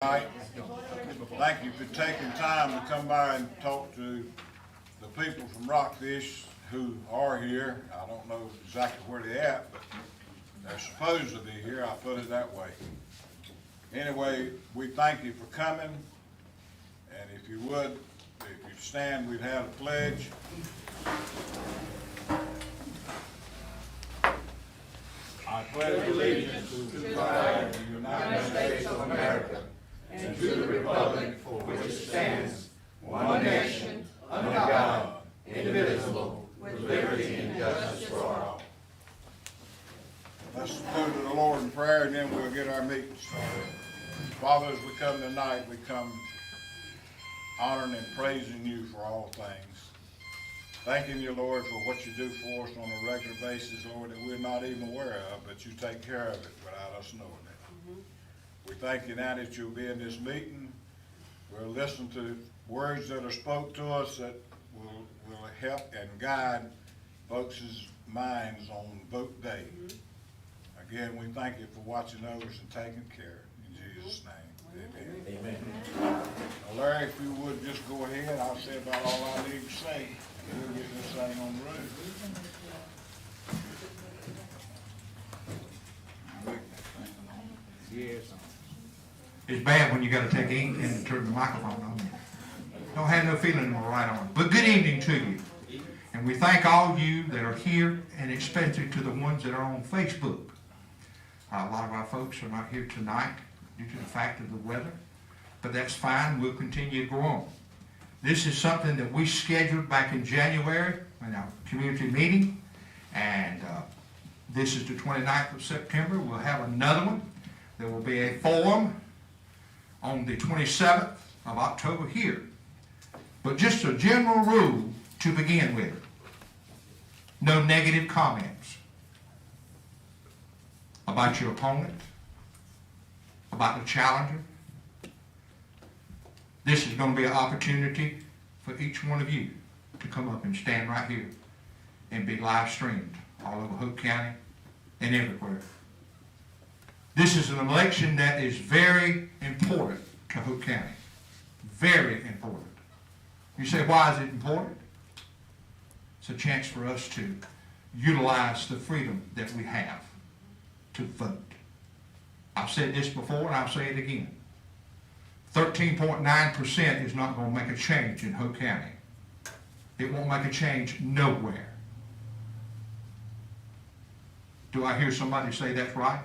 Tonight. Thank you for taking time to come by and talk to the people from Rockfish who are here. I don't know exactly where they're at, but they're supposed to be here. I'll put it that way. Anyway, we thank you for coming. And if you would, if you stand, we'd have a pledge. I pledge allegiance to the flag of the United States of America and to the republic for which it stands, one nation, under God, indivisible, with liberty and justice for all. Let's go to the Lord in prayer, and then we'll get our meeting started. Father, as we come tonight, we come honoring and praising you for all things. Thanking you, Lord, for what you do for us on a regular basis, Lord, that we're not even aware of, but you take care of it without us knowing it. We thank you now that you'll be in this meeting. We'll listen to words that are spoke to us that will help and guide folks' minds on vote day. Again, we thank you for watching over us and taking care. In Jesus' name, amen. Amen. Now, Larry, if you would just go ahead, I'll say about all I need to say. We'll get this thing on the road. Yes. It's bad when you got to take ink and turn the microphone on. Don't have no feeling in my right arm. But good evening to you. And we thank all of you that are here, and especially to the ones that are on Facebook. A lot of our folks are not here tonight due to the fact of the weather, but that's fine. We'll continue to go on. This is something that we scheduled back in January in our community meeting, and this is the 29th of September. We'll have another one. There will be a forum on the 27th of October here. But just a general rule to begin with. No negative comments about your opponent, about the challenger. This is going to be an opportunity for each one of you to come up and stand right here and be live streamed all over Hope County and everywhere. This is an election that is very important to Hope County. Very important. You say, why is it important? It's a chance for us to utilize the freedom that we have to vote. I've said this before and I'll say it again. 13.9% is not going to make a change in Hope County. It won't make a change nowhere. Do I hear somebody say that's right?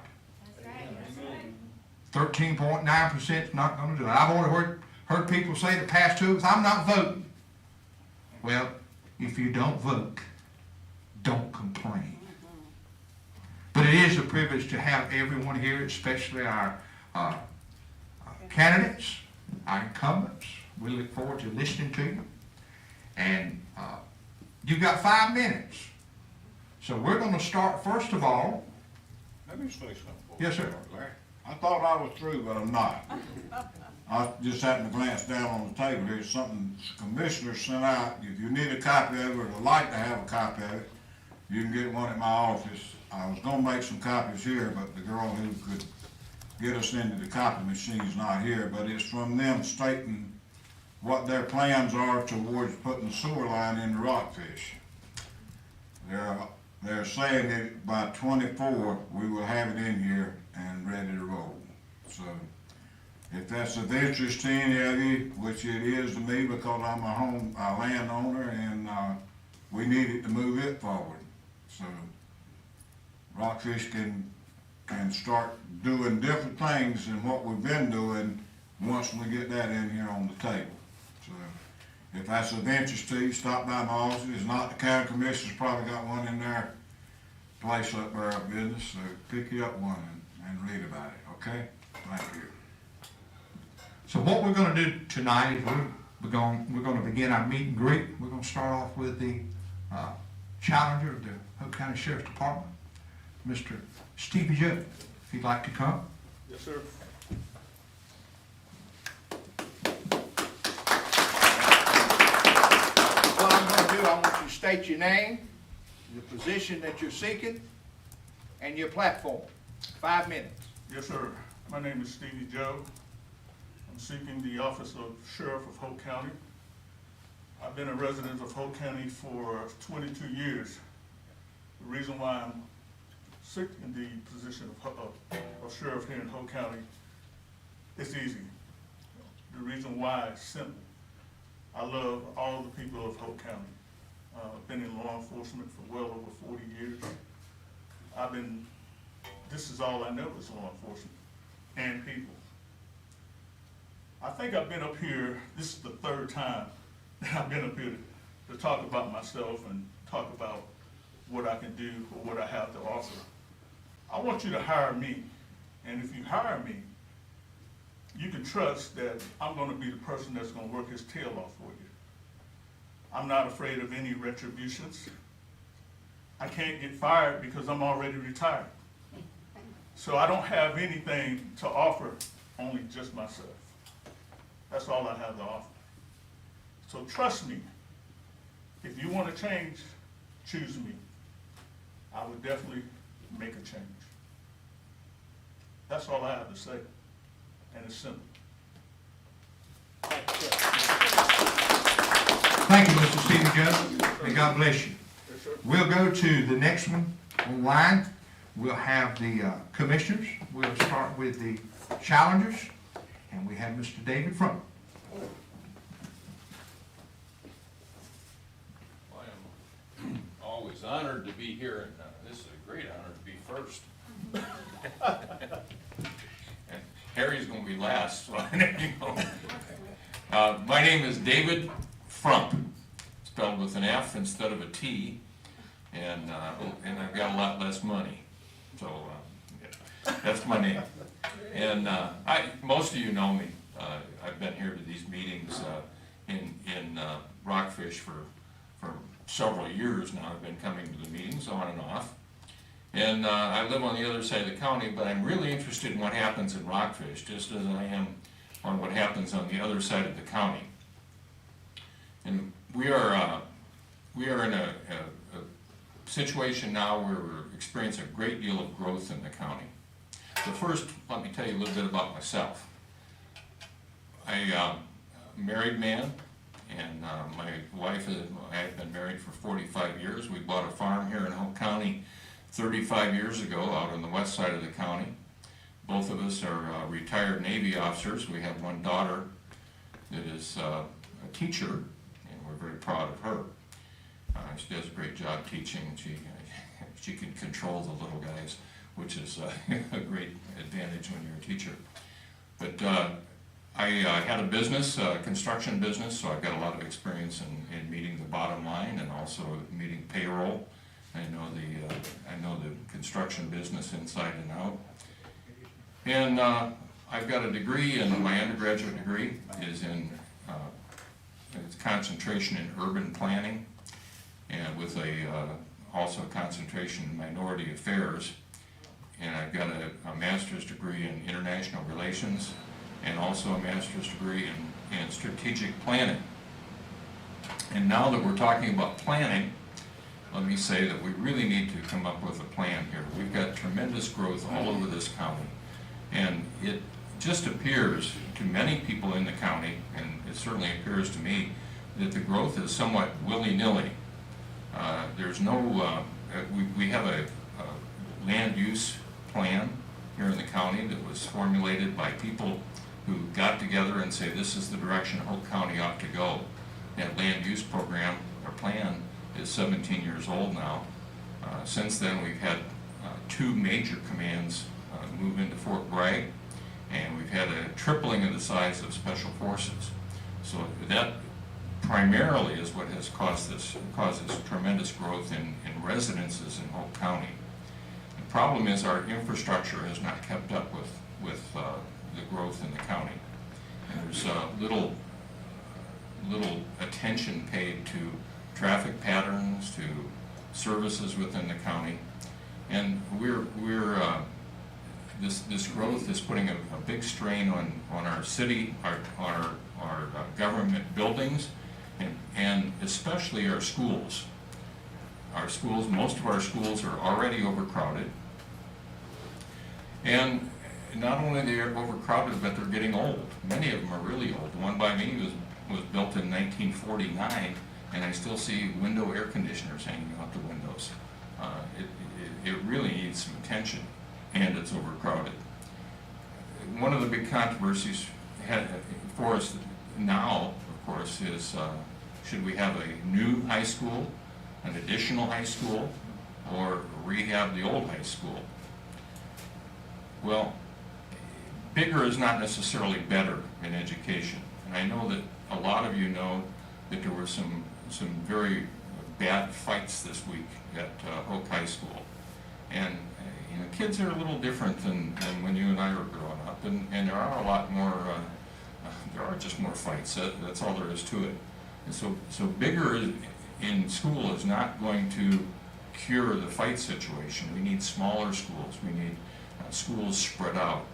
13.9% is not going to do it. I've already heard people say the past 2 weeks, I'm not voting. Well, if you don't vote, don't complain. But it is a privilege to have everyone here, especially our candidates, our incumbents. We look forward to listening to you. And you've got 5 minutes. So we're going to start, first of all. Let me say something. Yes, sir. Larry. I thought I was through, but I'm not. I just happened to glance down on the table here. Something the commissioner sent out. If you need a copy of it or would like to have a copy of it, you can get one at my office. I was going to make some copies here, but the girl who could get us into the copy machine is not here. But it's from them stating what their plans are towards putting the sewer line into Rockfish. They're saying that by 24 we will have it in here and ready to roll. So if that's of interest to any of you, which it is to me because I'm a landowner, and we need it to move it forward. So Rockfish can start doing different things than what we've been doing once we get that in here on the table. So if that's of interest to you, stop by my office. It's not the county commissioner's probably got one in their place up there of business, so pick you up one and read about it, okay? Thank you. So what we're going to do tonight is we're going to begin our meet and greet. We're going to start off with the challenger of the Hope County Sheriff's Department, Mr. Stevie Joe, if he'd like to come. Yes, sir. What I'm going to do, I want you to state your name, the position that you're seeking, and your platform. 5 minutes. Yes, sir. My name is Stevie Joe. seeking the office of Sheriff of Hope County. I've been a resident of Hope County for 22 years. The reason why I'm seeking the position of Sheriff here in Hope County, it's easy. The reason why is simple. I love all the people of Hope County. I've been in law enforcement for well over 40 years. This is all I know is law enforcement and people. I think I've been up here, this is the third time that I've been up here to talk about myself and talk about what I can do or what I have to offer. I want you to hire me, and if you hire me, you can trust that I'm gonna be the person that's gonna work his tail off for you. I'm not afraid of any retributions. I can't get fired because I'm already retired. So I don't have anything to offer, only just myself. That's all I have to offer. So trust me, if you want to change, choose me. I would definitely make a change. That's all I have to say, and it's simple. Thank you, Mr. Stephen Judge, and God bless you. We'll go to the next one online. We'll have the commissioners. We'll start with the challengers, and we have Mr. David Frump. I am always honored to be here, and this is a great honor to be first. And Harry's going to be last, so I know. My name is David Frump, spelled with an F instead of a T, and I've got a lot less money, so yeah, that's my name. And most of you know me. I've been here to these meetings in Rockfish for several years now. I've been coming to the meetings on and off. And I live on the other side of the county, but I'm really interested in what happens in Rockfish, just as I am on what happens on the other side of the county. And we are in a situation now where we're experiencing a great deal of growth in the county. So first, let me tell you a little bit about myself. I'm a married man, and my wife and I have been married for 45 years. We bought a farm here in Hope County 35 years ago out on the west side of the county. Both of us are retired Navy officers. We have one daughter that is a teacher, and we're very proud of her. She does a great job teaching, and she can control the little guys, which is a great advantage when you're a teacher. But I had a business, construction business, so I've got a lot of experience in meeting the bottom line and also meeting payroll. I know the construction business inside and out. And I've got a degree, and my undergraduate degree is in it's concentration in urban planning, and with also a concentration in minority affairs. And I've got a master's degree in international relations, and also a master's degree in strategic planning. And now that we're talking about planning, let me say that we really need to come up with a plan here. We've got tremendous growth all over this county, and it just appears to many people in the county, and it certainly appears to me, that the growth is somewhat willy-nilly. There's no, we have a land use plan here in the county that was formulated by people who got together and say this is the direction Hope County ought to go. That land use program or plan is 17 years old now. Since then we've had two major commands move into Fort Bragg, and we've had a tripling of the size of special forces. So that primarily is what has caused this tremendous growth in residences in Hope County. The problem is our infrastructure has not kept up with the growth in the county. And there's little attention paid to traffic patterns, to services within the county, and this growth is putting a big strain on our city, our government buildings, and especially our schools. Our schools, most of our schools are already overcrowded, and not only are they overcrowded, but they're getting old. Many of them are really old. The one by me was built in 1949, and I still see window air conditioners hanging out the windows. It really needs some attention, and it's overcrowded. One of the big controversies for us now, of course, is should we have a new high school, an additional high school, or rehab the old high school? Well, bigger is not necessarily better in education. And I know that a lot of you know that there were some very bad fights this week at Hoke High School. And you know, kids are a little different than when you and I were growing up, and there are a lot more, there are just more fights. That's all there is to it. And so bigger in school is not going to cure the fight situation. We need smaller schools. We need schools spread out,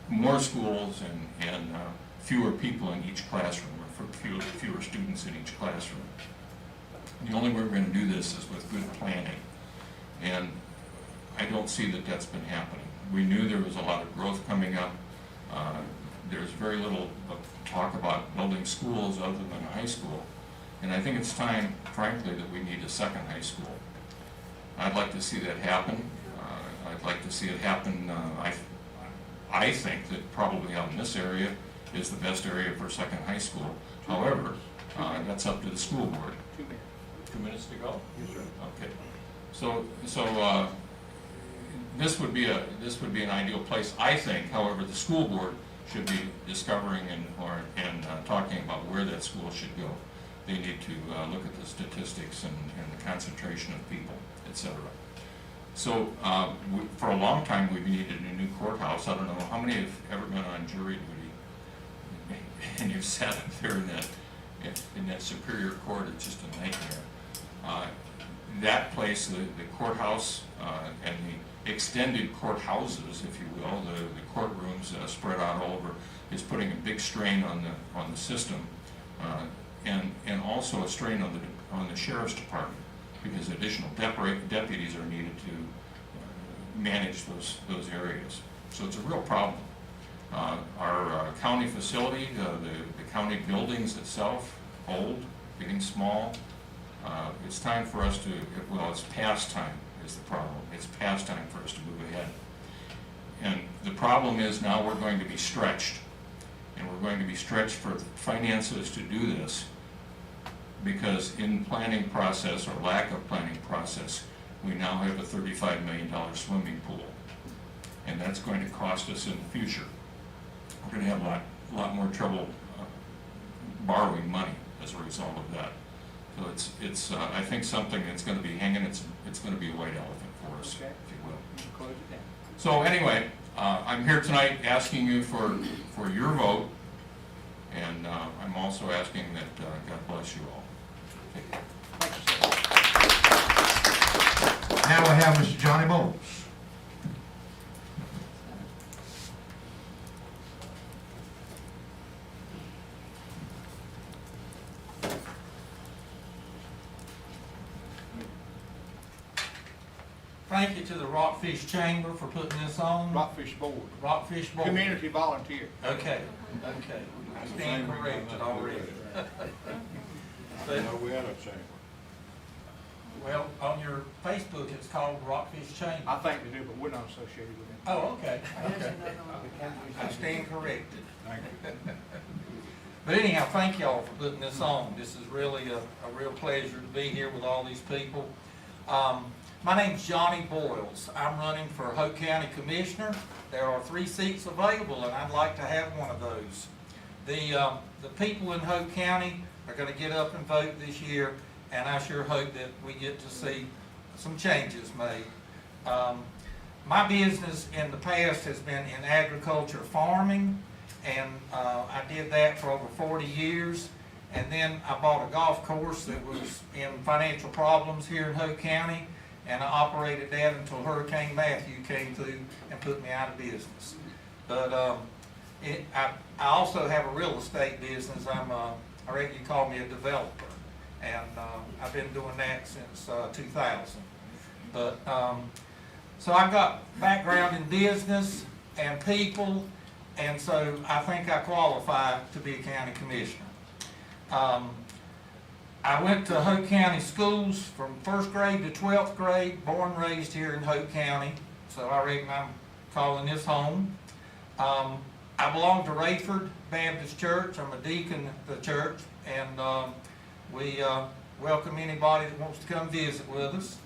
more schools and fewer people in each classroom, or fewer students in each classroom. The only way we're going to do this is with good planning, and I don't see that that's been happening. We knew there was a lot of growth coming up. There's very little talk about building schools other than a high school, and I think it's time, frankly, that we need a second high school. I'd like to see that happen. I'd like to see it happen. I think that probably out in this area is the best area for a second high school. However, that's up to the school board. 2 minutes. 2 minutes to go? Yes, sir. Okay. So this would be an ideal place, I think. However, the school board should be discovering and talking about where that school should go. They need to look at the statistics and the concentration of people, etc. So for a long time we've needed a new courthouse. I don't know how many have ever been on jury duty and you've sat up there in that Superior Court. It's just a nightmare. That place, the courthouse and the extended courthouses, if you will, the courtrooms spread out all over, is putting a big strain on the system, and also a strain on the sheriff's department, because additional deputies are needed to manage those areas. So it's a real problem. Our county facility, the county buildings itself, old, getting small. It's time for us to, well, it's past time is the problem. It's past time for us to move ahead. And the problem is now we're going to be stretched. And we're going to be stretched for finances to do this, because in planning process, or lack of planning process, we now have a $35 million swimming pool. And that's going to cost us in the future. We're going to have a lot more trouble borrowing money as a result of that. So it's I think something that's going to be hanging. It's going to be a white elephant for us, Okay. if you will. Close it down. So anyway, I'm here tonight asking you for your vote, and I'm also asking that God bless you all. Take care. Thank you, sir. Now we have Mr. Johnny Bowles. Thank you to the Rockfish Chamber for putting this on. Rockfish Board. Rockfish Board. Community volunteer. Okay, okay. I stand corrected already. No, we had a chamber. Well, on your Facebook, it's called Rockfish Chamber. I think they do, but we're not associated with them. Oh, okay, okay. I stand corrected. Thank you. But anyhow, thank y'all for putting this on. This is really a real pleasure to be here with all these people. My name's Johnny Boyles. I'm running for Hoke County Commissioner. There are 3 seats available, and I'd like to have one of those. The people in Hoke County are going to get up and vote this year, and I sure hope that we get to see some changes made. My business in the past has been in agriculture farming, and I did that for over 40 years. And then I bought a golf course that was in financial problems here in Hoke County, and I operated that until Hurricane Matthew came through and put me out of business. But I also have a real estate business. I reckon you call me a developer, and I've been doing that since 2000. But so I've got background in business. and people, and so I think I qualify to be a county commissioner. I went to Hope County schools from 1st grade to 12th grade, born and raised here in Hope County, so I reckon I'm calling this home. I belong to Rayford Baptist Church. I'm a deacon at the church, and we welcome anybody that wants to come visit with us.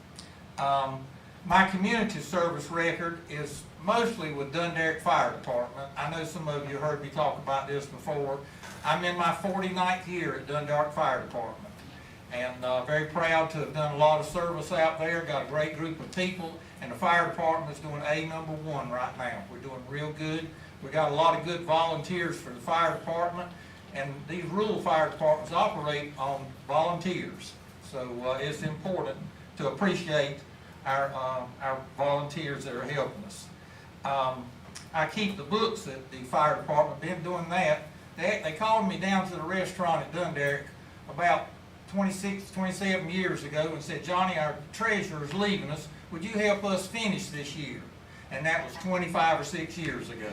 My community service record is mostly with Dundalk Fire Department. I know some of you heard me talk about this before. I'm in my 49th year at Dundalk Fire Department, and very proud to have done a lot of service out there. Got a great group of people, and the fire department's doing #1 right now. We're doing real good. We got a lot of good volunteers for the fire department, and these rural fire departments operate on volunteers. So it's important to appreciate our volunteers that are helping us. I keep the books at the fire department, been doing that. They called me down to the restaurant at Dundalk about 26, 27 years ago and said, "Johnny, our treasurer's leaving us. Would you help us finish this year?" And that was 25 or 6 years ago.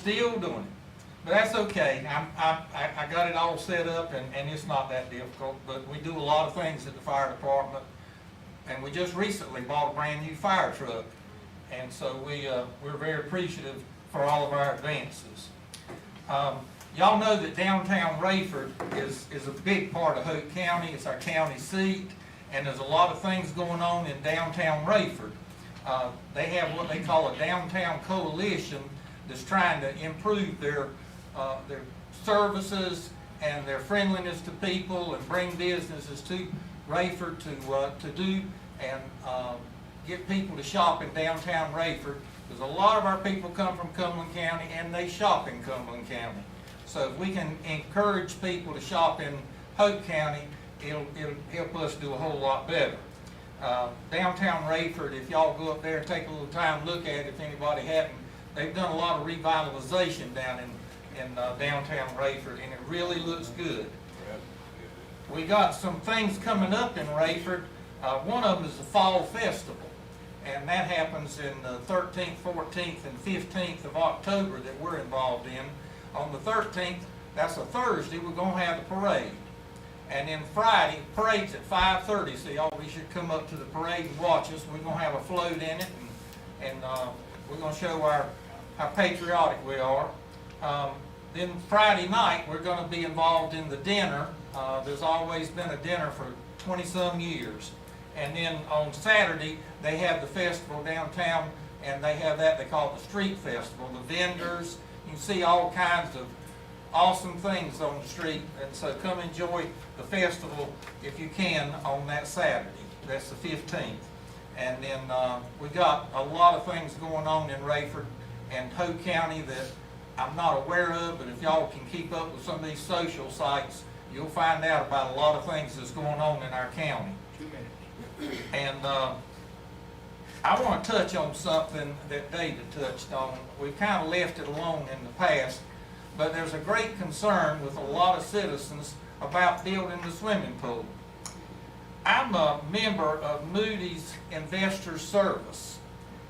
Still doing it. But that's okay. I got it all set up, and it's not that difficult. But we do a lot of things at the fire department. And we just recently bought a brand new fire truck. And so we're very appreciative for all of our advances. Y'all know that downtown Rayford is a big part of Hope County. It's our county seat. And there's a lot of things going on in downtown Rayford. They have what they call a downtown coalition that's trying to improve their services and their friendliness to people and bring businesses to Rayford to do and get people to shop in downtown Rayford. Because a lot of our people come from Cumberland County and they shop in Cumberland County. So if we can encourage people to shop in Hope County, it'll help us do a whole lot better. Downtown Rayford, if y'all go up there and take a little time, look at it, if anybody hadn't, they've done a lot of revitalization down in downtown Rayford, and it really looks good. We got some things coming up in Rayford. One of them is the Fall Festival, and that happens in the 13th, 14th, and 15th of October that we're involved in. On the 13th, that's a Thursday, we're going to have the parade. And then Friday, parade's at 5:30, so y'all should come up to the parade and watch us. We're going to have a float in it, and we're going to show how patriotic we are. Then Friday night, we're going to be involved in the dinner. There's always been a dinner for 20-some years. And then on Saturday, they have the festival downtown, and they have that they call the street festival. The vendors, you can see all kinds of awesome things on the street. And so come enjoy the festival if you can on that Saturday. That's the 15th. And then we got a lot of things going on in Rayford and Hope County that I'm not aware of, but if y'all can keep up with some of these social sites, you'll find out about a lot of things that's going on in our county. 2 minutes. And I want to touch on something that David touched on. We've kind of left it alone in the past, but there's a great concern with a lot of citizens about building the swimming pool. I'm a member of Moody's Investor Service,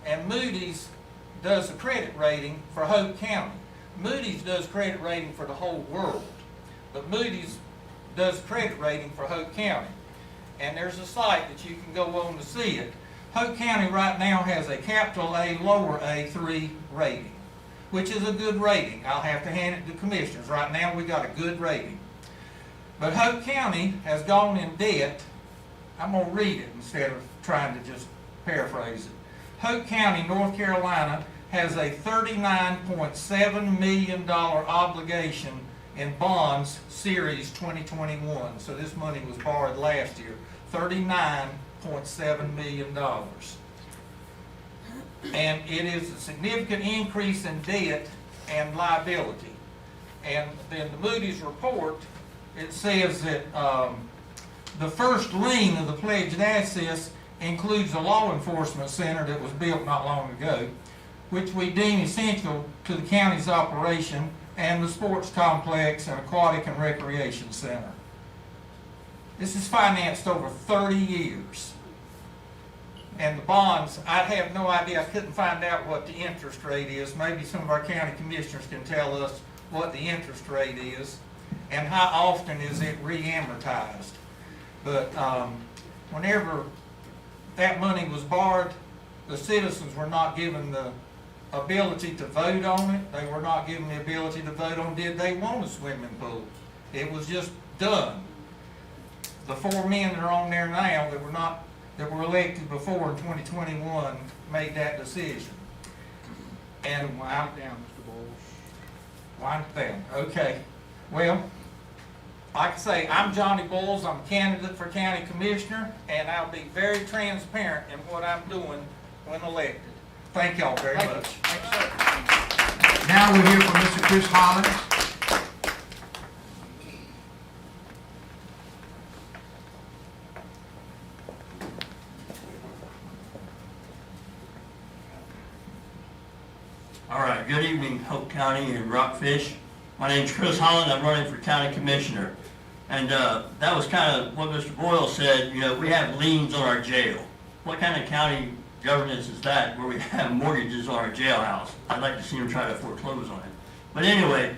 and Moody's does a credit rating for Hope County. Moody's does credit rating for the whole world, but Moody's does credit rating for Hope County. And there's a site that you can go on to see it. Hope County right now has a capital A, lower A 3 rating, which is a good rating. I'll have to hand it to commissioners. Right now we got a good rating. But Hope County has gone in debt. I'm going to read it instead of trying to just paraphrase it. Hope County, North Carolina, has a $39.7 million obligation in bonds series 2021. So this money was borrowed last year, $39.7 million. And it is a significant increase in debt and liability. And then the Moody's report, it says that the first lien of the pledged assets includes a law enforcement center that was built not long ago, which we deem essential to the county's operation, and the sports complex and aquatic and recreation center. This is financed over 30 years. And the bonds, I have no idea, I couldn't find out what the interest rate is. Maybe some of our county commissioners can tell us what the interest rate is and how often is it re-amortized. But whenever that money was borrowed, the citizens were not given the ability to vote on it. They were not given the ability to vote on did they want a swimming pool. It was just done. The 4 men that are on there now that were elected before in 2021 made that decision. And Wind it down, Mr. Boyles. wind it down. Okay. Well, like I say, I'm Johnny Boyles. I'm a candidate for county commissioner, and I'll be very transparent in what I'm doing when elected. Thank y'all very Thank you. much. Thank you, sir. Now we'll hear from Mr. Chris Holland. All right, good evening, Hope County and Rockfish. My name's Chris Holland, I'm running for County Commissioner. And that was kind of what Mr. Boyle said, you know, we have liens on our jail. What kind of county governance is that where we have mortgages on our jailhouse? I'd like to see them try to foreclose on it. But anyway,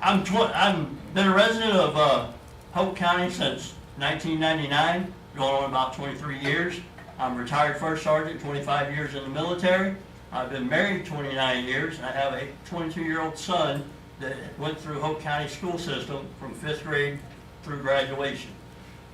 I'm been a resident of Hope County since 1999, going on about 23 years. I'm retired first sergeant, 25 years in the military. I've been married 29 years, and I have a 22-year-old son that went through Hope County school system from 5th grade through graduation.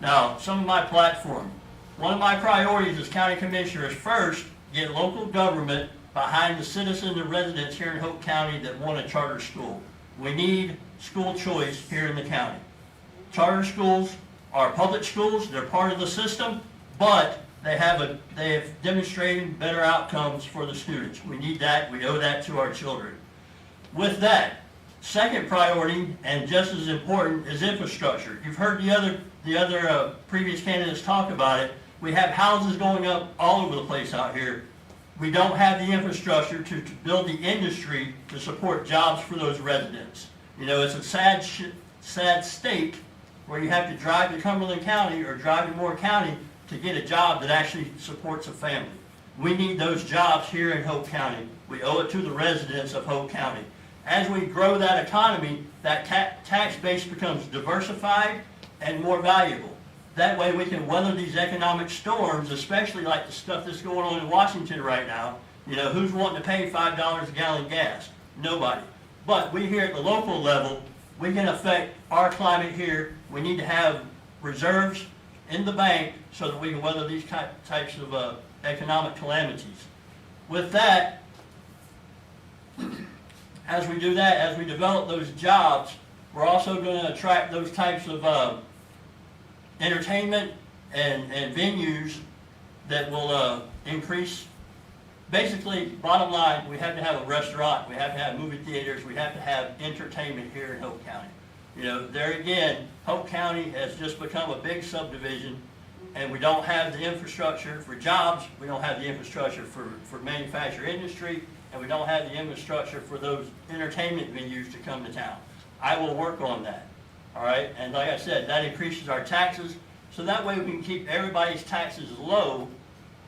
Now, some of my platform. One of my priorities as county commissioner is first, get local government behind the citizens and residents here in Hope County that want a charter school. We need school choice here in the county. Charter schools are public schools, they're part of the system, but they have demonstrated better outcomes for the students. We need that, we owe that to our children. With that, second priority, and just as important, is infrastructure. You've heard the other previous candidates talk about it. We have houses going up all over the place out here. We don't have the infrastructure to build the industry to support jobs for those residents. You know, it's a sad state where you have to drive to Cumberland County or drive to Moore County to get a job that actually supports a family. We need those jobs here in Hope County. We owe it to the residents of Hope County. As we grow that economy, that tax base becomes diversified and more valuable. That way we can weather these economic storms, especially like the stuff that's going on in Washington right now. You know, who's wanting to pay $5 a gallon gas? Nobody. But we here at the local level, we can affect our climate here. We need to have reserves in the bank so that we can weather these types of economic calamities. With that, as we do that, as we develop those jobs, we're also going to attract those types of entertainment and venues that will increase. Basically, bottom line, we have to have a restaurant, we have to have movie theaters, we have to have entertainment here in Hope County. You know, there again, Hope County has just become a big subdivision, and we don't have the infrastructure for jobs, we don't have the infrastructure for manufacturing industry, and we don't have the infrastructure for those entertainment venues to come to town. I will work on that, all right? And like I said, that increases our taxes, so that way we can keep everybody's taxes low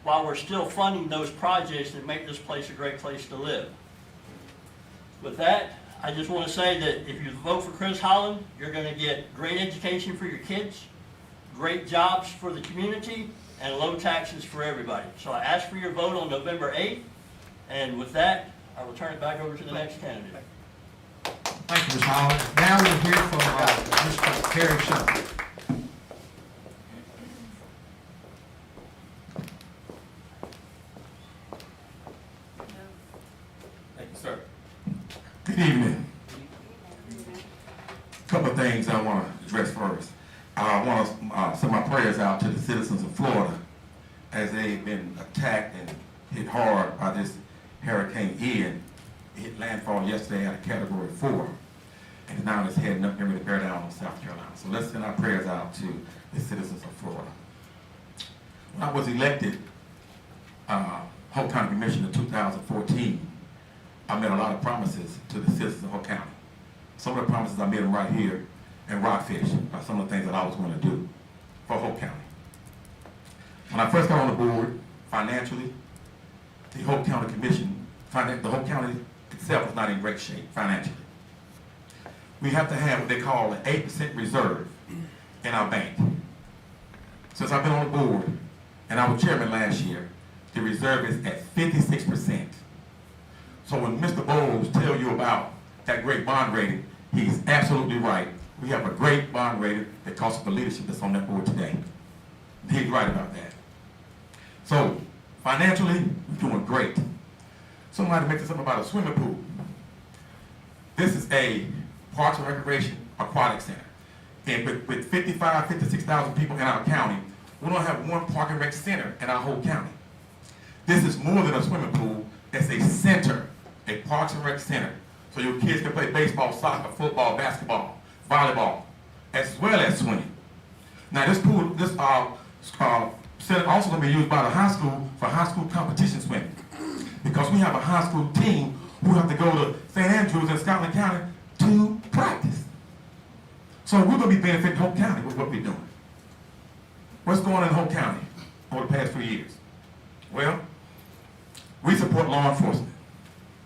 while we're still funding those projects that make this place a great place to live. With that, I just want to say that if you vote for Chris Holland, you're going to get great education for your kids, great jobs for the community, and low taxes for everybody. So I ask for your vote on November 8th, and with that, I will turn it back over to the next candidate. Thank you, Ms. Holland. Now we'll hear from Mr. Terry Sept. Thank you, sir. Good evening. Couple of things I want to address first. I want to send my prayers out to the citizens of Florida as they've been attacked and hit hard by this Hurricane Ian. It hit landfall yesterday at a Category 4, and now it's heading up to bear down on South Carolina. So let's send our prayers out to the citizens of Florida. When I was elected Hope County Commissioner in 2014, I made a lot of promises to the citizens of Hope County. Some of the promises I made them right here in Rockfish are some of the things that I was going to do for Hope County. When I first got on the board financially. The whole county commission, the whole county itself is not in great shape financially. We have to have what they call an 8% reserve in our bank. Since I've been on the board, and I was chairman last year, the reserve is at 56%. So when Mr. Bowles tells you about that great bond rating, he's absolutely right. We have a great bond rating that costs the leadership that's on that board today. He's right about that. So financially, we're doing great. Somebody mentioned something about a swimming pool. This is a Parks and Recreation Aquatic Center. And with 55, 56,000 people in our county, we don't have one park and rec center in our whole county. This is more than a swimming pool. It's a center, a Parks and Rec center. So your kids can play baseball, soccer, football, basketball, volleyball, as well as swimming. Now this pool, this center also going to be used by the high school for high school competition swimming. Because we have a high school team who have to go to St. Andrews in Scotland County to practice. So we're going to be benefiting Hope County with what we're doing. What's going on in Hope County over the past few years? Well, we support law enforcement.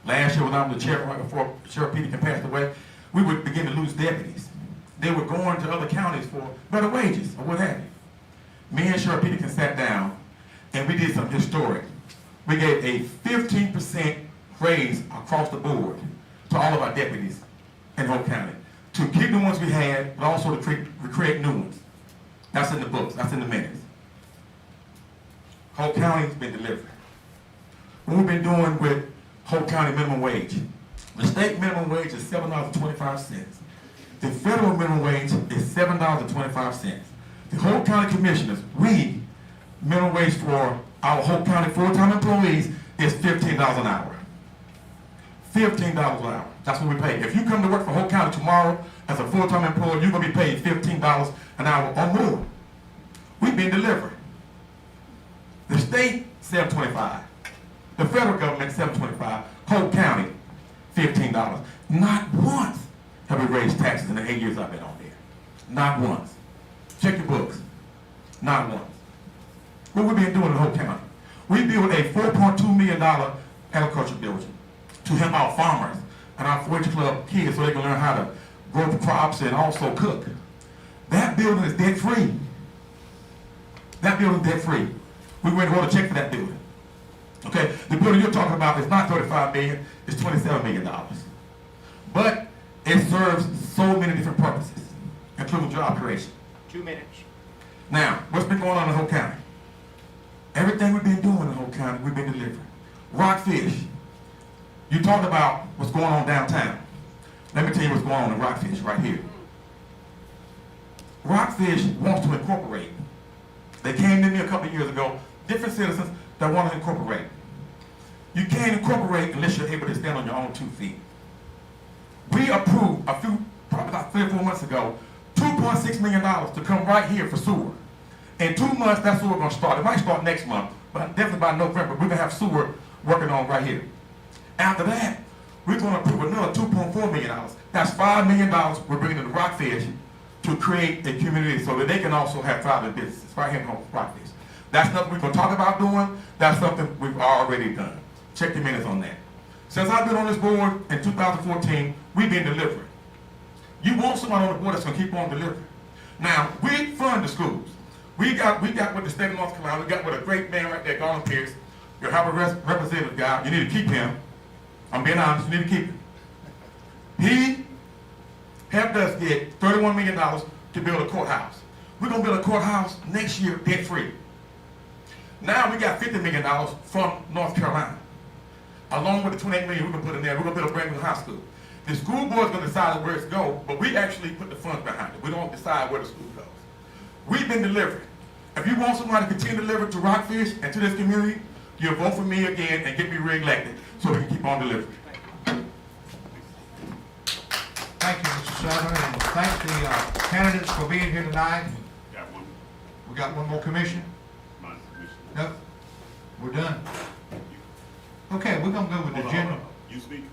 Last year when I was the chair, right before Sheriff Peterson passed away, we would begin to lose deputies. They were going to other counties for better wages or what have you. Me and Sheriff Peterson sat down and we did something historic. We gave a 15% raise across the board to all of our deputies in Hope County to keep the ones we had, but also to create new ones. That's in the books. That's in the minutes. Hope County's been delivering. What we've been doing with Hope County minimum wage. The state minimum wage is $7.25. The federal minimum wage is $7.25. The Hope County commissioners, minimum wage for our Hope County full-time employees is $15 an hour. $15 an hour. That's what we pay. If you come to work for Hope County tomorrow as a full-time employee, you're going to be paid $15 an hour or more. We've been delivering. The state, $7.25. The federal government, $7.25. Hope County, $15. Not once have we raised taxes in the 8 years I've been on there. Not once. Check your books. Not once. What we've been doing in Hope County? We built a $4.2 million agriculture building to help our farmers and our 4-H club kids so they can learn how to grow crops and also cook. That building is debt free. That building is debt free. We went to wrote a check for that building. Okay, the building you're talking about is not $35 million, it's $27 million. But it serves so many different purposes, including job creation. 2 minutes. Now, what's been going on in Hope County? Everything we've been doing in Hope County, we've been delivering. Rockfish. You talked about what's going on downtown. Let me tell you what's going on in Rockfish right here. Rockfish wants to incorporate. They came to me a couple of years ago, different citizens that want to incorporate. You can't incorporate unless you're able to stand on your own 2 feet. We approved probably about 3 or 4 months ago, $2.6 million to come right here for sewer. In 2 months, that sewer going to start. It might start next month, but definitely by November, we're going to have sewer working on right here. After that, we're going to approve another $2.4 million. That's $5 million we're bringing to the Rockfish to create a community so that they can also have thriving businesses right here in Rockfish. That's nothing we're going to talk about doing. That's something we've already done. Check the minutes on that. Since I've been on this board in 2014, we've been delivering. You want somebody on the board that's going to keep on delivering. Now, we fund the schools. We got with the state of North Carolina, we got with a great man right there, Garland Pierce. You have a representative guy, you need to keep him. I'm being honest, you need to keep him. He helped us get $31 million to build a courthouse. We're going to build a courthouse next year debt-free. Now we got $50 million from North Carolina. Along with the $28 million we're going to put in there, we're going to build a brand new high school. The school board's going to decide where it's going, but we actually put the funds behind it. We don't decide where the school goes. We've been delivering. If you want somebody to continue to deliver to Rockfish and to this community, you'll vote for me again and get me re-elected so we can keep on delivering. Thank you, Mr. Southern, and thank the candidates for being here tonight. Got one. We got one more commission? My commission. Nope. We're done. Okay, we're gonna go with the general. You speak?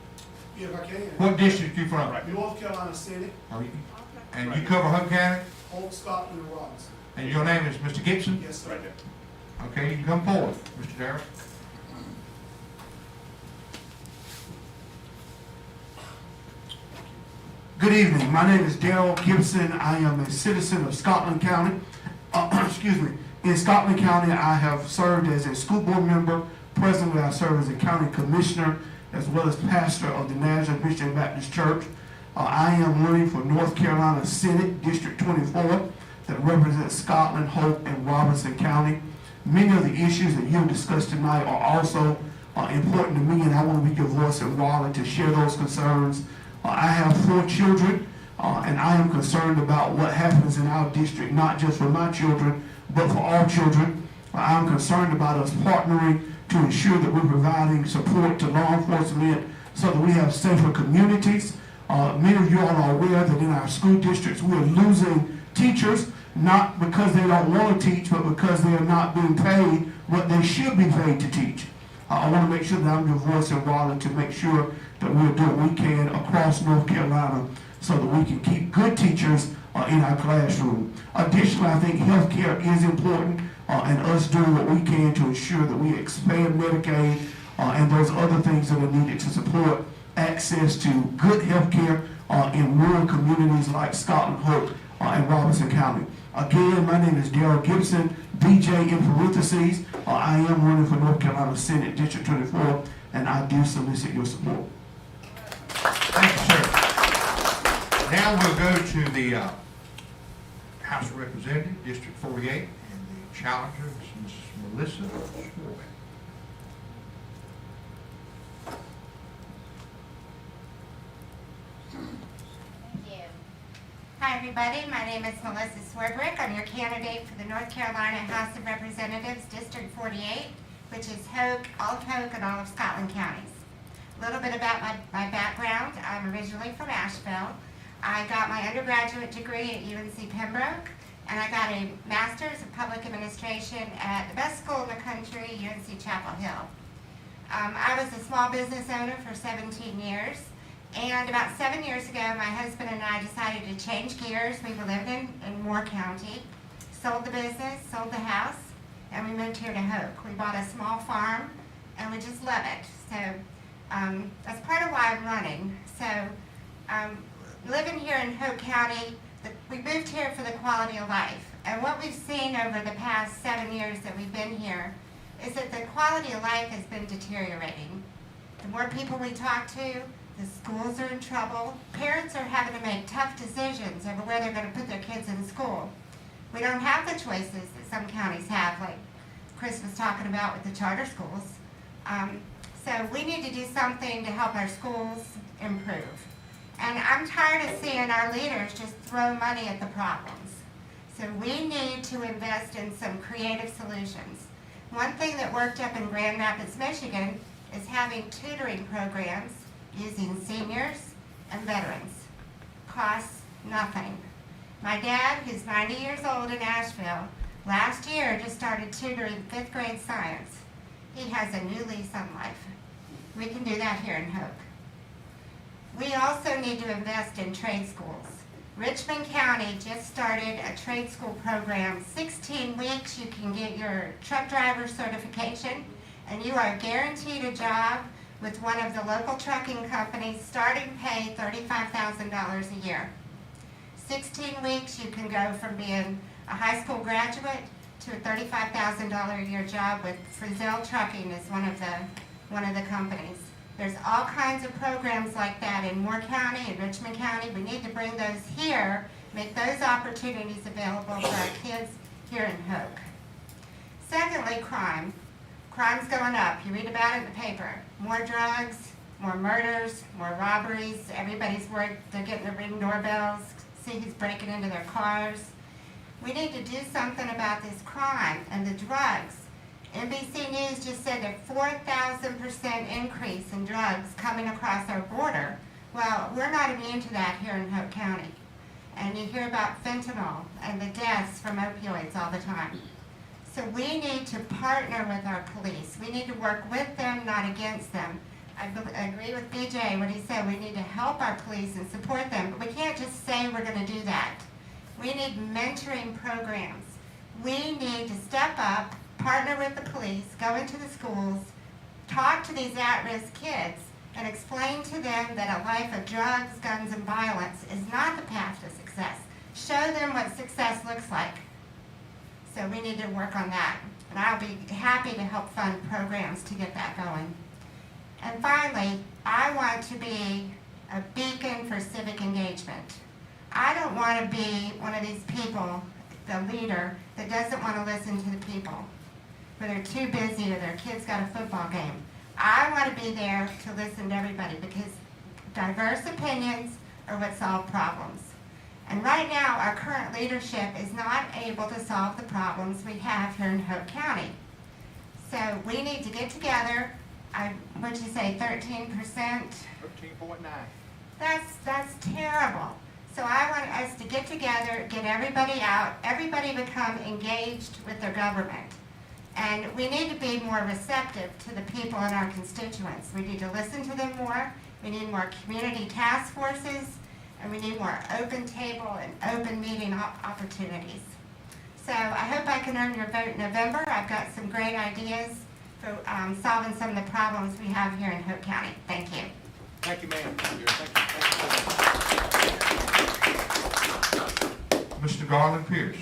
If I can. What district you from? North Carolina City, And you cover Hope County? Hope, Scotland, and Robinson. And your name is Mr. Gibson? Yes, sir. Right there. Okay, you can come forward, Mr. Daryl. Good evening. My name is Daryl Gibson. I am a citizen of Scotland County. Excuse me. In Scotland County, I have served as a school board member. Presently, I serve as a county commissioner as well as pastor of the Nazareth Christian Baptist Church. I am running for North Carolina Senate District 24 that represents Scotland, Hope, and Robinson County. Many of the issues that you've discussed tonight are also important to me, and I want to be your voice in Raleigh to share those concerns. I have 4 children, and I am concerned about what happens in our district, not just for my children, but for all children. I'm concerned about us partnering to ensure that we're providing support to law enforcement so that we have safer communities. Many of you all are aware that in our school districts we are losing teachers, not because they don't want to teach, but because they are not being paid what they should be paid to teach. I want to make sure that I'm your voice in Raleigh to make sure that we're doing what we can across North Carolina so that we can keep good teachers in our classroom. Additionally, I think healthcare is important, and us doing what we can to ensure that we expand Medicaid and those other things that are needed to support access to good healthcare in rural communities like Scotland, Hope, and Robinson County. Again, my name is Daryl Gibson, BJ in parentheses. I am running for North Carolina Senate District 24, and I do solicit your support. Thank you, sir. Now we'll go to the House of Representatives, District 48, and the challenger is Mrs. Melissa Swerbrick. Hi everybody, my name is Melissa Swerbrick. I'm your candidate for the North Carolina House of Representatives, District 48, which is Hoke, all of Hoke and all of Scotland counties. A little bit about my background. I'm originally from Asheville. I got my undergraduate degree at UNC Pembroke, and I got a Master's of Public Administration at the best school in the country, UNC Chapel Hill. I was a small business owner for 17 years. And about 7 years ago, my husband and I decided to change gears. We were living in Moore County, sold the business, sold the house, and we moved here to Hoke. We bought a small farm, and we just love it. So that's part of why I'm running. So living here in Hoke County, we moved here for the quality of life. And what we've seen over the past 7 years that we've been here is that the quality of life has been deteriorating. The more people we talk to, the schools are in trouble. Parents are having to make tough decisions over where they're going to put their kids in school. We don't have the choices that some counties have, like Chris was talking about with the charter schools. So we need to do something to help our schools improve. And I'm tired of seeing our leaders just throw money at the problems. So we need to invest in some creative solutions. One thing that worked up in Grand Rapids, Michigan is having tutoring programs using seniors and veterans. Costs nothing. My dad, who's 90 years old in Asheville, last year just started tutoring 5th grade science. He has a new lease on life. We can do that here in Hope. We also need to invest in trade schools. Richmond County just started a trade school program. 16 weeks you can get your truck driver certification, and you are guaranteed a job with one of the local trucking companies, starting pay $35,000 a year. 16 weeks you can go from being a high school graduate to a $35,000 a year job with Frizzell Trucking is one of the companies. There's all kinds of programs like that in Moore County and Richmond County. We need to bring those here, make those opportunities available for our kids here in Hoke. Secondly, crime. Crime's going up. You read about it in the paper. More drugs, more murders, more robberies. Everybody's worried they're getting their Ring doorbells, see who's breaking into their cars. We need to do something about this crime and the drugs. NBC News just said a 4,000% increase in drugs coming across our border. Well, we're not immune to that here in Hope County. And you hear about fentanyl and the deaths from opioids all the time. So we need to partner with our police. We need to work with them, not against them. I agree with BJ when he said we need to help our police and support them, but we can't just say we're going to do that. We need mentoring programs. We need to step up partner with the police, go into the schools, talk to these at-risk kids, and explain to them that a life of drugs, guns, and violence is not the path to success. Show them what success looks like. So we need to work on that. And I'll be happy to help fund programs to get that going. And finally, I want to be a beacon for civic engagement. I don't want to be one of these people, the leader, that doesn't want to listen to the people, where they're too busy or their kid's got a football game. I want to be there to listen to everybody because diverse opinions are what solve problems. And right now, our current leadership is not able to solve the problems we have here in Hope County. So we need to get together. What'd you say, 13%? 13.9. That's terrible. So I want us to get together, get everybody out, everybody become engaged with their government. And we need to be more receptive to the people in our constituents. We need to listen to them more. We need more community task forces. And we need more open table and open meeting opportunities. So I hope I can earn your vote in November. I've got some great ideas for solving some of the problems we have here in Hope County. Thank you. Thank you, ma'am. Mr. Garland Pierce.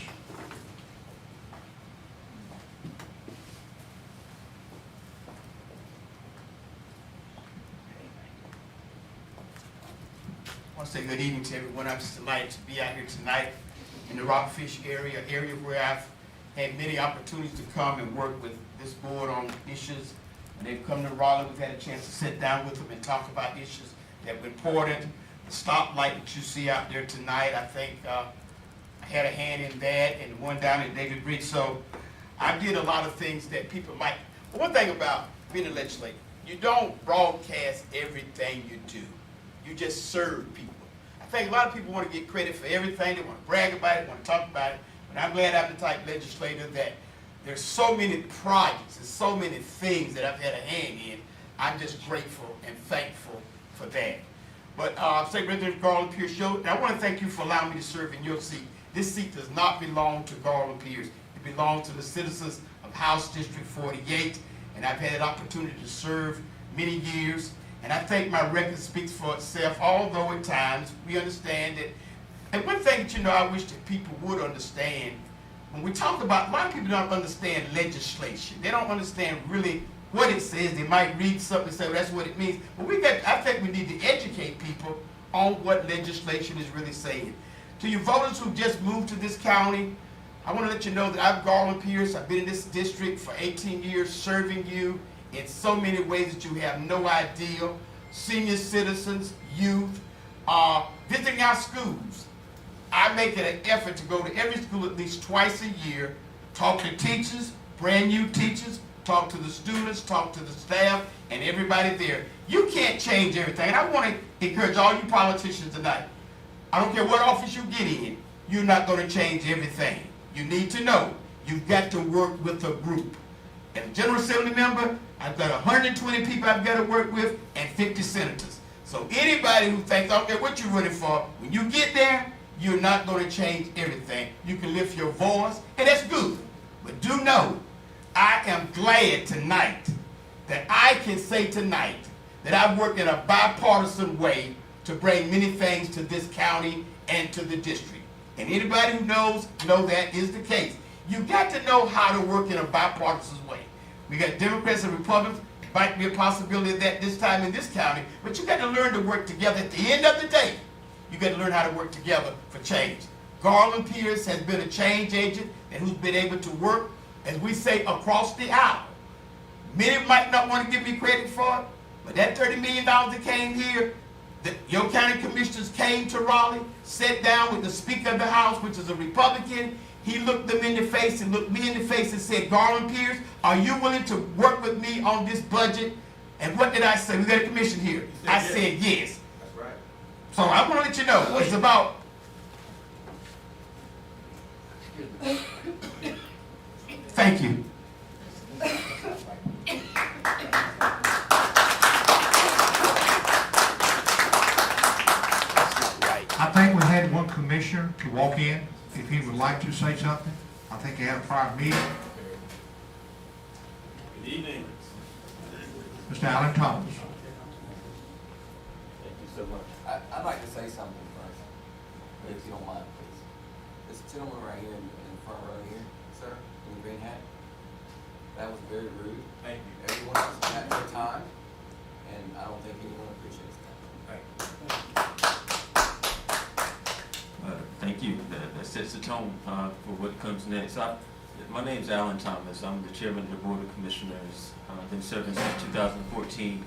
I want to say good evening to everyone. I'm just delighted to be out here tonight in the Rockfish area where I've had many opportunities to come and work with this board on issues. When they've come to Raleigh, we've had a chance to sit down with them and talk about issues that were important. The stoplight that you see out there tonight, I think I had a hand in that, and the one down at David Bridge. So I did a lot of things that people might. But one thing about being a legislator, you don't broadcast everything you do. You just serve people. I think a lot of people want to get credit for everything. They want to brag about it, want to talk about it. But I'm glad I'm the type of legislator that there's so many projects and so many things that I've had a hand in. I'm just grateful and thankful for that. But State Representative Garland Pierce, and I want to thank you for allowing me to serve in your seat. This seat does not belong to Garland Pierce. It belongs to the citizens of House District 48, and I've had an opportunity to serve many years. And I think my record speaks for itself, although at times we understand it. And one thing that I wish that people would understand, when we talk about, a lot of people don't understand legislation. They don't understand really what it says. They might read something and say, well, that's what it means. But I think we need to educate people on what legislation is really saying. To you voters who just moved to this county, I want to let you know that I'm Garland Pierce. I've been in this district for 18 years serving you in so many ways that you have no idea. Senior citizens, youth, visiting our schools. I make it an effort to go to every school at least twice a year, talk to teachers, brand new teachers, talk to the students, talk to the staff, and everybody there. You can't change everything. And I want to encourage all you politicians tonight. I don't care what office you get in, you're not going to change everything. You need to know you've got to work with a group. As a General Assembly member, I've got 120 people I've got to work with and 50 senators. So anybody who thinks, I don't care what you're running for, when you get there, you're not going to change everything. You can lift your voice, and that's good. But do know, I am glad tonight that I can say tonight that I've worked in a bipartisan way to bring many things to this county and to the district. And anybody who knows that is the case. You've got to know how to work in a bipartisan way. We got Democrats and Republicans. Might be a possibility of that this time in this county, but you got to learn to work together. At the end of the day, you got to learn how to work together for change. Garland Pierce has been a change agent and who's been able to work, as we say, across the aisle. Many might not want to give me credit for it, but that $30 million that came here, your county commissioners came to Raleigh, sat down with the Speaker of the House, which is a Republican. He looked them in the face and looked me in the face and said, Garland Pierce, are you willing to work with me on this budget? And what did I say? We got a commission here. I said yes. That's right. So I want to let you know, it's about... Thank you. I think we had one commissioner to walk in, if he would like to say something. I think he had a prior meeting. Evening. Mr. Allen Thomas. Thank you so much. I'd like to say something first, if you don't mind, please. This gentleman right here in the front row here, sir, in the green hat, that was very rude. Thank you. Everyone else had their time, and I don't think anyone appreciates that. Thank you. That sets the tone for what comes next. My name's Alan Thomas. I'm the chairman of the Board of Commissioners. I've been serving since 2014.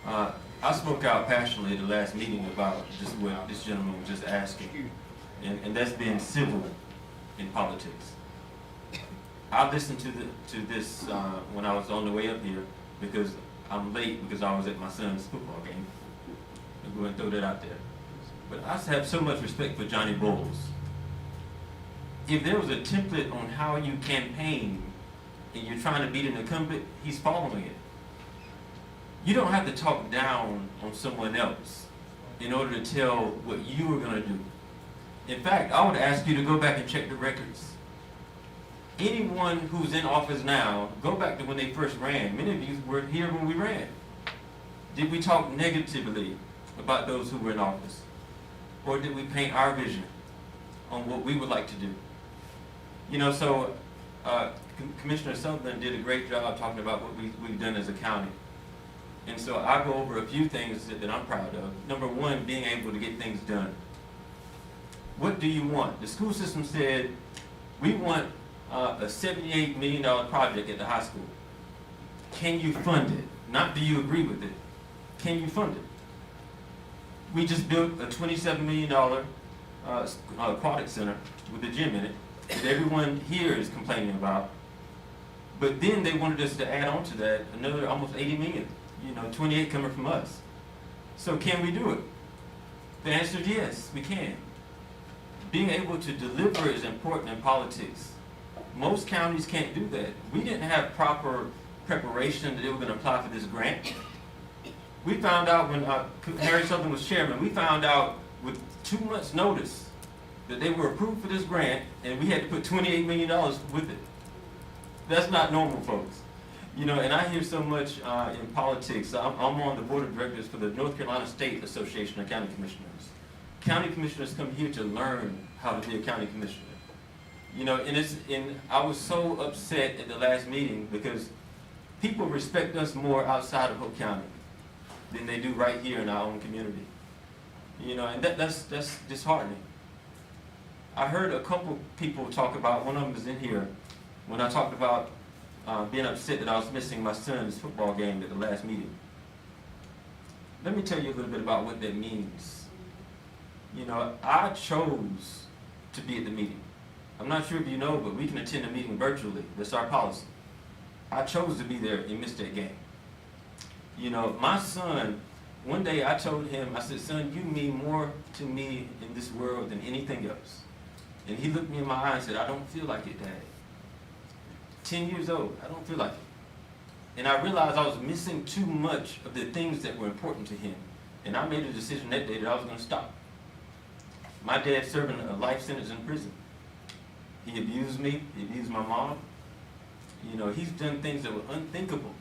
I spoke out passionately at the last meeting about just what this gentleman was just asking, and that's being civil in politics. I listened to this when I was on the way up here because I'm late because I was at my son's football game. I'm going to throw that out there. But I have so much respect for Johnny Bowles. If there was a template on how you campaign and you're trying to beat an incumbent, he's following it. You don't have to talk down on someone else in order to tell what you are going to do. In fact, I would ask you to go back and check the records. Anyone who's in office now, go back to when they first ran. Many of you were here when we ran. Did we talk negatively about those who were in office? Or did we paint our vision on what we would like to do? You know, so Commissioner Sutherland did a great job talking about what we've done as a county. And so I'll go over a few things that I'm proud of. Number one, being able to get things done. What do you want? The school system said, we want a $78 million project at the high school. Can you fund it? Not do you agree with it. Can you fund it? We just built a $27 million aquatic center with a gym in it that everyone here is complaining about. But then they wanted us to add on to that another almost 80 million, 28 coming from us. So can we do it? The answer is yes, we can. Being able to deliver is important in politics. Most counties can't do that. We didn't have proper preparation that they were going to apply for this grant. We found out when Harry Sutherland was chairman, we found out with 2 months' notice that they were approved for this grant, and we had to put $28 million with it. That's not normal, folks. And I hear so much in politics. I'm on the board of directors for the North Carolina State Association of County Commissioners. County commissioners come here to learn how to be a county commissioner. And I was so upset at the last meeting because people respect us more outside of Hope County than they do right here in our own community. And that's disheartening. I heard a couple people talk about, one of them was in here, when I talked about being upset that I was missing my son's football game at the last meeting. Let me tell you a little bit about what that means. I chose to be at the meeting. I'm not sure if you know, but we can attend a meeting virtually. That's our policy. I chose to be there and miss that game. My son, one day I told him, I said, son, you mean more to me in this world than anything else. And he looked me in my eye and said, I don't feel like it, Dad. 10 years old, I don't feel like it. And I realized I was missing too much of the things that were important to him. And I made a decision that day that I was going to stop. My dad's serving a life sentence in prison. He abused me, he abused my mom. He's done things that were unthinkable.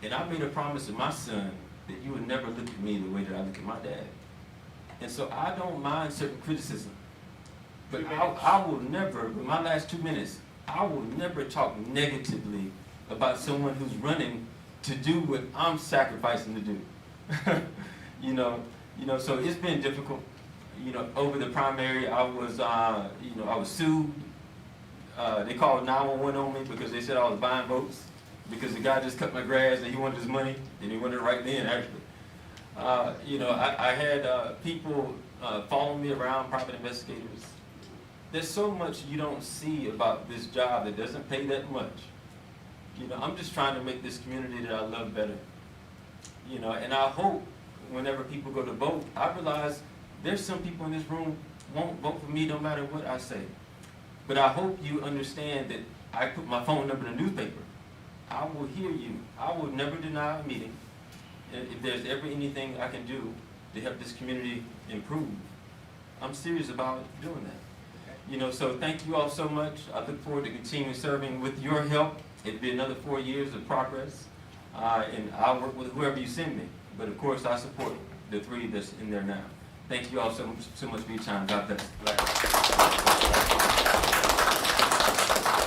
And I made a promise to my son that you would never look at me the way that I look at my dad. And so I don't mind certain criticism. But I will never, with my last 2 minutes, I will never talk negatively about someone who's running to do what I'm sacrificing to do. So it's been difficult. Over the primary, I was sued. They called 911 on me because they said I was buying votes because the guy just cut my grass and he wanted his money, and he wanted it right then, actually. I had people following me around, private investigators. There's so much you don't see about this job that doesn't pay that much. I'm just trying to make this community that I love better. And I hope whenever people go to vote, I realize there's some people in this room won't vote for me no matter what I say. But I hope you understand that I put my phone number in the newspaper. I will hear you. I will never deny a meeting. And if there's ever anything I can do to help this community improve, I'm serious about doing that. So thank you all so much. I look forward to continuing serving with your help. It'll be another 4 years of progress, and I'll work with whoever you send me. But of course, I support the 3 that's in there now. Thank you all so much for your time. God bless.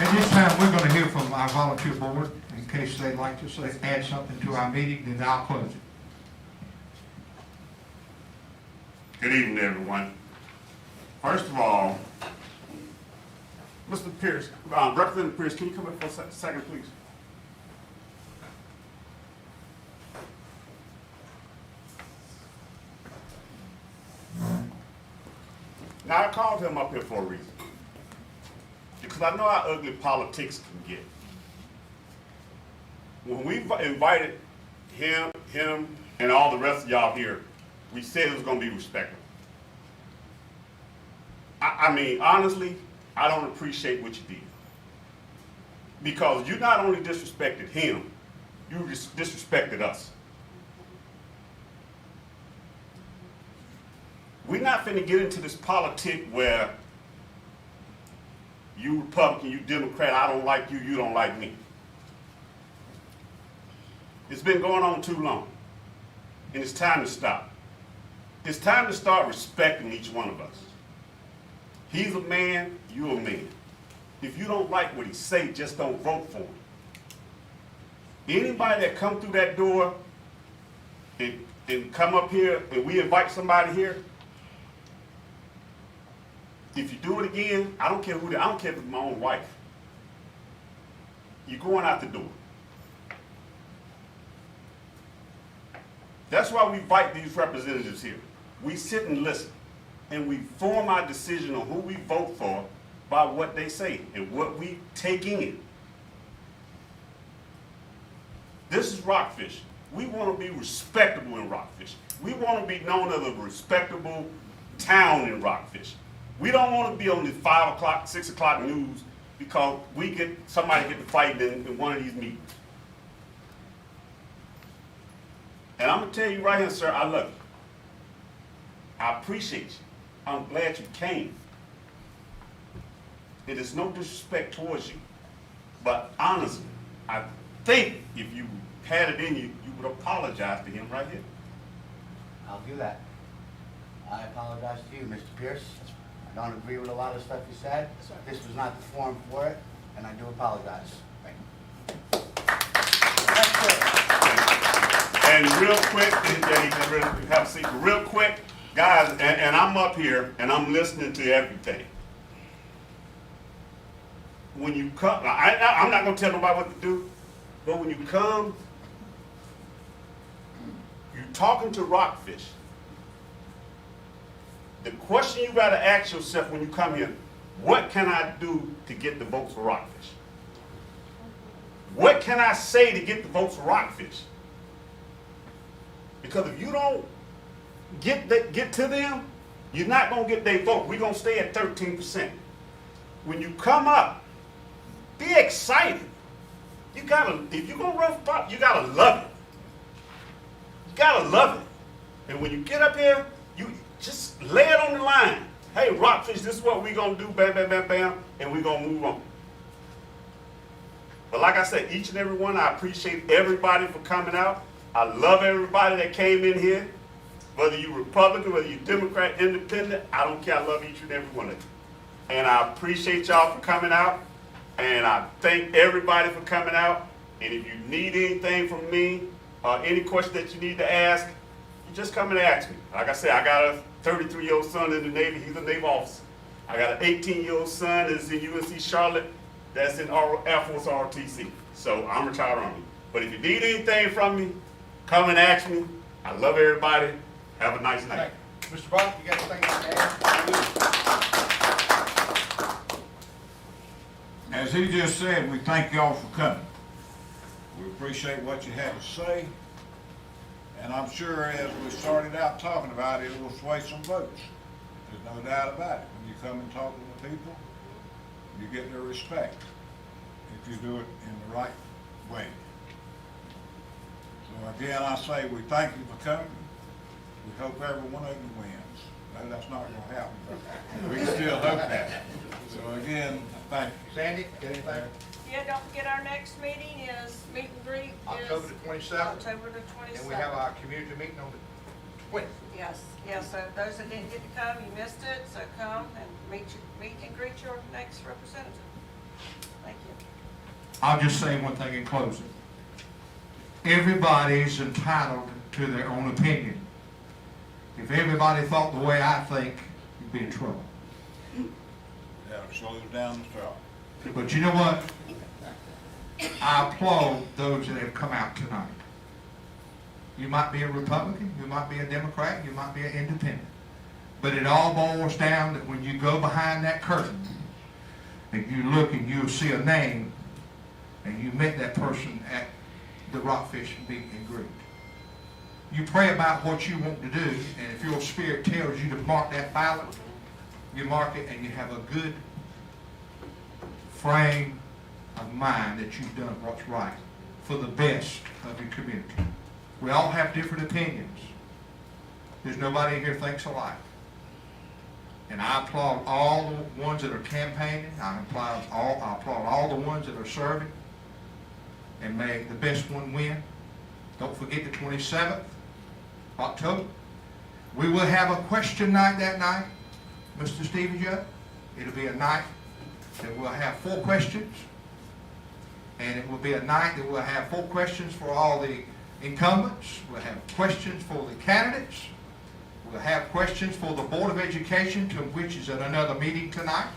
At this time, we're going to hear from our volunteer board. In case they'd like to say, add something to our meeting, then I'll close it. Good evening, everyone. First of all, Mr. Pierce, Representative Pierce, can you come up for a second, please? Now, I called him up here for a reason. Because I know how ugly politics can get. When we invited him, and all the rest of y'all here, we said it was going to be respectable. I mean, honestly, I don't appreciate what you did. Because you not only disrespected him, you disrespected us. We're not finna get into this politic where you Republican, you Democrat, I don't like you, you don't like me. It's been going on too long, and it's time to stop. It's time to start respecting each one of us. He's a man, you're a man. If you don't like what he say, just don't vote for him. Anybody that come through that door and come up here and we invite somebody here, if you do it again, I don't care who I don't care if it's my own wife. You're going out the door. That's why we invite these representatives here. We sit and listen, and we form our decision on who we vote for by what they say and what we take in. This is Rockfish. We want to be respectable in Rockfish. We want to be known as a respectable town in Rockfish. We don't want to be on the 5 o'clock, 6 o'clock news because somebody get to fight in one of these meetings. And I'm going to tell you right here, sir, I love you. I appreciate you. I'm glad you came. It is no disrespect towards you. But honestly, I think if you had it in you, you would apologize to him right here. I'll do that. I apologize to you, Mr. Pierce. I don't agree with a lot of stuff you said. This was not the forum for it, and I do apologize. Thank you. And real quick, yeah, he can really have a seat. Real quick, guys, and I'm up here and I'm listening to everything. When you come, I'm not going to tell nobody what to do, but when you come, you're talking to Rockfish. The question you got to ask yourself when you come here, what can I do to get the votes for Rockfish? What can I say to get the votes for Rockfish? Because if you don't get to them, you're not going to get their vote. We're going to stay at 13%. When you come up, be excited. If you're going to run for pop, you got to love it. You got to love it. And when you get up here, you just lay it on the line. Hey, Rockfish, this is what we're going to do, bam, bam, bam, bam, and we're going to move on. But like I said, each and every one, I appreciate everybody for coming out. I love everybody that came in here. Whether you're Republican, whether you're Democrat, Independent, I don't care. I love each and every one of you. And I appreciate y'all for coming out. And I thank everybody for coming out. And if you need anything from me, any question that you need to ask, you just come and ask me. Like I said, I got a 33-year-old son in the Navy. He's a Navy officer. I got an 18-year-old son that's in UNC Charlotte. That's in Air Force ROTC. So I'm retired Army. But if you need anything from me, come and ask me. I love everybody. Have a nice night. Mr. Brock, you got anything to add? As he just said, we thank y'all for coming. We appreciate what you had to say. And I'm sure as we started out talking about it, it will sway some votes. There's no doubt about it. When you come and talk to the people, you get their respect if you do it in the right way. So again, I say we thank you for coming. We hope every one of them wins. No, that's not gonna happen, but we still hope that. So again, thank you. Sandy, got anything? Yeah, don't forget our next meeting is, meet and greet is. October the 27th. October the 27th. And we have our community meeting on the 20th. Yes, yes, so those that didn't get to come, you missed it, so come and meet and greet your next representative. Thank you. I'll just say one thing in closing. Everybody's entitled to their own opinion. If everybody thought the way I think, you'd be in trouble. Yeah, slow down the truck. But you know what? I applaud those that have come out tonight. You might be a Republican, you might be a Democrat, you might be an independent. But it all boils down that when you go behind that curtain and you look and you'll see a name and you met that person at the Rockfish meet and greet. You pray about what you want to do, and if your spirit tells you to mark that ballot, you mark it and you have a good frame of mind that you've done what's right for the best of your community. We all have different opinions. There's nobody here thinks alike. And I applaud all the ones that are campaigning. I applaud all the ones that are serving. And may the best one win. Don't forget the 27th, October. We will have a question night that night, Mr. Stevie Joe. It'll be a night that we'll have 4 questions. And it will be a night that we'll have 4 questions for all the incumbents. We'll have questions for the candidates. We'll have questions for the Board of Education, which is at another meeting tonight.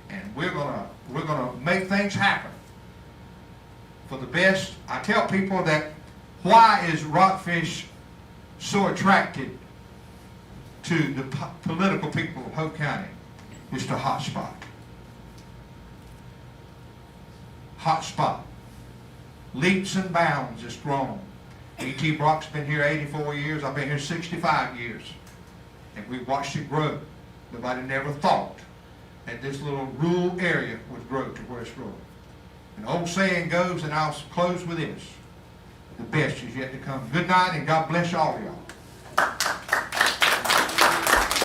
And we're gonna make things happen for the best. I tell people that why is Rockfish so attracted to the political people of Hope County? It's the hot spot. Hot spot. Leaps and bounds is grown. E.T. Brock's been here 84 years. I've been here 65 years. And we've watched it grow. Nobody never thought that this little rural area would grow to where it's growing. An old saying goes, and I'll close with this: the best is yet to come. Good night, and God bless all of y'all.